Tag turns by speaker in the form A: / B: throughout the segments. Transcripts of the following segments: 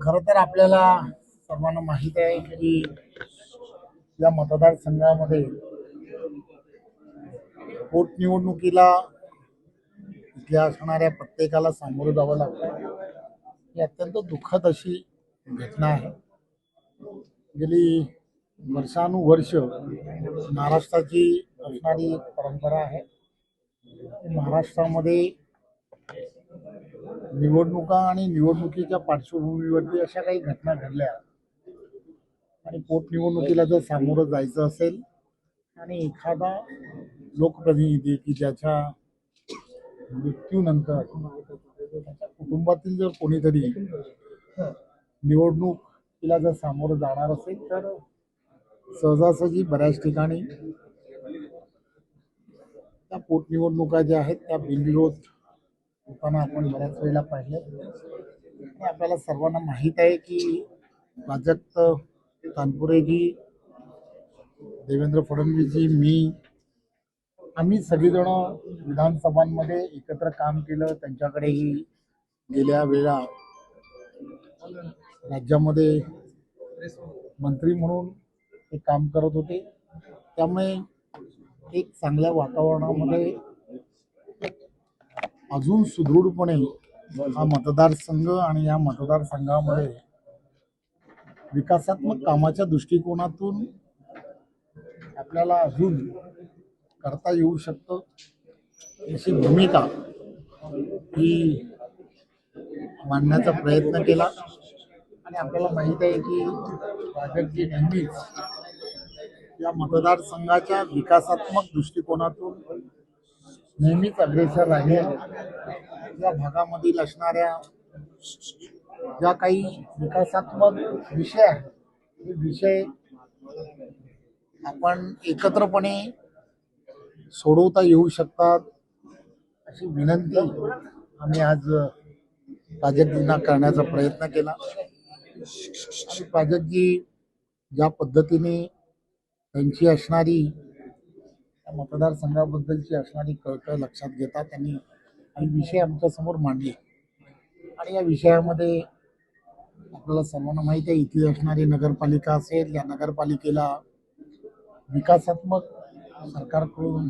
A: खरं तर आपल्याला सर्वांना माहीत आहे की या मतदारसंघामध्ये पोटनिवडणुकीला इथल्या असणाऱ्या प्रत्येकाला सामोरं जावं लागतं. ही अत्यंत दुःखद अशी घटना आहे. गेली वर्षानुवर्ष महाराष्ट्राची असणारी एक परंपरा आहे की महाराष्ट्रामध्ये निवडणुका आणि निवडणुकीच्या पार्श्वभूमीवरती अशा काही घटना घडल्या आणि पोटनिवडणुकीला जर सामोरं जायचं असेल आणि एखादा लोकप्रतिनिधी की ज्याच्या मृत्यूनंतर त्याच्या कुटुंबातील जर कोणीतरी निवडणुकीला जर सामोरं जाणार असेल तर सहजासहजी बऱ्याच ठिकाणी त्या पोटनिवडणुका ज्या आहेत त्या बिनविरोध होताना आपण बऱ्याच वेळेला पाहिले आणि आपल्याला सर्वांना माहीत आहे की प्राजक्त तानपुरेजी, देवेंद्र फडणवीसजी, मी आम्ही सगळेजण विधानसभांमध्ये एकत्र काम केलं. त्यांच्याकडेही गेल्या वेळा राज्यामध्ये मंत्री म्हणून ते काम करत होते. त्यामुळे एक चांगल्या वातावरणामध्ये अजून सुदृढपणे हा मतदारसंघ आणि या मतदारसंघामध्ये विकासात्मक कामाच्या दृष्टिकोनातून आपल्याला अजून करता येऊ शकतं अशी भूमिका ही मांडण्याचा प्रयत्न केला. आणि आपल्याला माहीत आहे की भाजपची नेहमीच या मतदारसंघाच्या विकासात्मक दृष्टिकोनातून नेहमीच अग्रेसर राहिले. या भागामधील असणाऱ्या ज्या काही विकासात्मक विषय आहेत हे विषय आपण एकत्रपणे सोडवता येऊ शकतात अशी विनंती आम्ही आज प्राजक्तजींना करण्याचा प्रयत्न केला. आणि प्राजक्तजी ज्या पद्धतीने त्यांची असणारी त्या मतदारसंघाबद्दलची असणारी कळकळ लक्षात घेता त्यांनी काही विषय आमच्यासमोर मांडले. आणि या विषयामध्ये आपल्याला सर्वांना माहीत आहे इथली असणारी नगरपालिका असेल, या नगरपालिकेला विकासात्मक सरकारकडून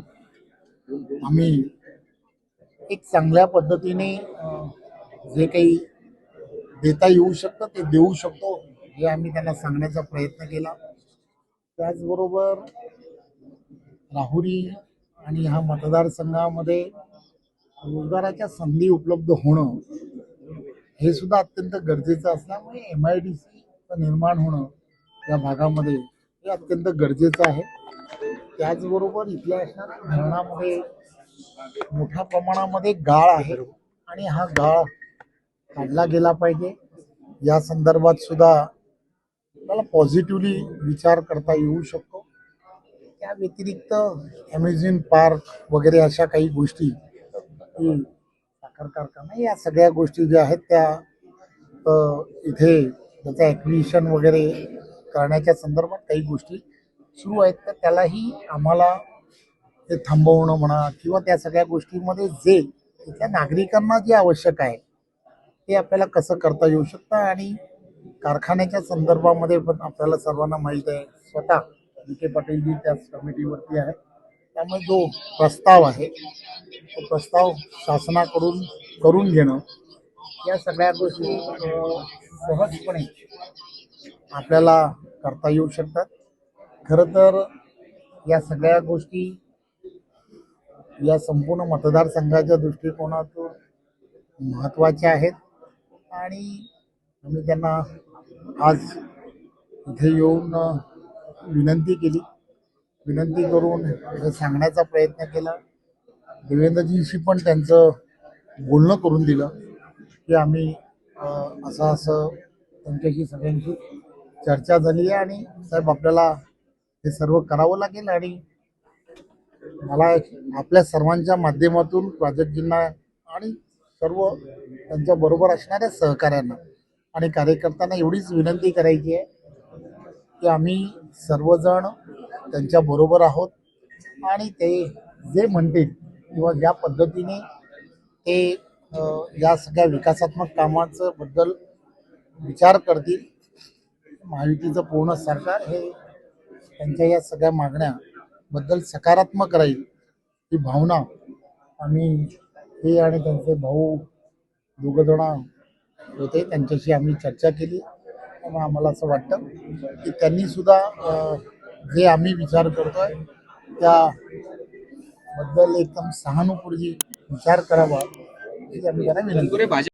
A: आम्ही एक चांगल्या पद्धतीने जे काही देता येऊ शकतं ते देऊ शकतो हे आम्ही त्यांना सांगण्याचा प्रयत्न केला. त्याचबरोबर राहुरी आणि ह्या मतदारसंघामध्ये रोजगाराच्या संधी उपलब्ध होणं हे सुद्धा अत्यंत गरजेचं असल्यामुळे MIDC निर्माण होणं या भागामध्ये हे अत्यंत गरजेचं आहे. त्याचबरोबर इथल्या असणाऱ्या धरणामध्ये मोठ्या प्रमाणामध्ये गाळ आहे आणि हा गाळ काढला गेला पाहिजे. या संदर्भात सुद्धा आपल्याला पॉझिटिव्हली विचार करता येऊ शकतो. त्या व्यतिरिक्त अम्युजमेंट पार्क वगैरे अशा काही गोष्टी, साखर कारखाना, या सगळ्या गोष्टी ज्या आहेत त्या इथे त्याचं ॲक्विजिशन वगैरे करण्याच्या संदर्भात काही गोष्टी सुरू आहेत. तर त्यालाही आम्हाला ते थांबवणं म्हणा किंवा त्या सगळ्या गोष्टींमध्ये जे तिथल्या नागरिकांना जे आवश्यक आहे ते आपल्याला कसं करता येऊ शकतं. आणि कारखान्याच्या संदर्भामध्ये पण आपल्याला सर्वांना माहीत आहे स्वतः विखे पाटीलजी त्या कमिटीवरती आहे. त्यामुळे जो प्रस्ताव आहे तो प्रस्ताव शासनाकडून करून घेणं या सगळ्या गोष्टी सहजपणे आपल्याला करता येऊ शकतात. खरं तर या सगळ्या गोष्टी या संपूर्ण मतदारसंघाच्या दृष्टिकोनातून महत्त्वाच्या आहेत. आणि आम्ही त्यांना आज इथे येऊन विनंती केली. विनंती करून हे सांगण्याचा प्रयत्न केला. देवेंद्रजींशी पण त्यांचं बोलणं करून दिलं की आम्ही असं असं त्यांच्याशी सगळ्यांशी चर्चा झाली आहे आणि साहेब आपल्याला हे सर्व करावं लागेल. आणि मला आपल्या सर्वांच्या माध्यमातून प्राजक्तजींना आणि सर्व त्यांच्या बरोबर असणाऱ्या सहकाऱ्यांना आणि कार्यकर्त्यांना एवढीच विनंती करायची आहे की आम्ही सर्वजण त्यांच्या बरोबर आहोत आणि ते जे म्हणतील किंवा ज्या पद्धतीने ते या सगळ्या विकासात्मक कामाचं बद्दल विचार करतील. महायुतीचं पूर्ण सरकार हे त्यांच्या या सगळ्या मागण्याबद्दल सकारात्मक राहील ही भावना आम्ही, हे आणि त्यांचे भाऊ दोघं जण होते, त्यांच्याशी आम्ही चर्चा केली. त्यामुळे आम्हाला असं वाटतं की त्यांनी सुद्धा जे आम्ही विचार करतोय त्याबद्दल एकदम सहानुभूती विचार करावा ही आम्ही त्यांना विनंती करतो.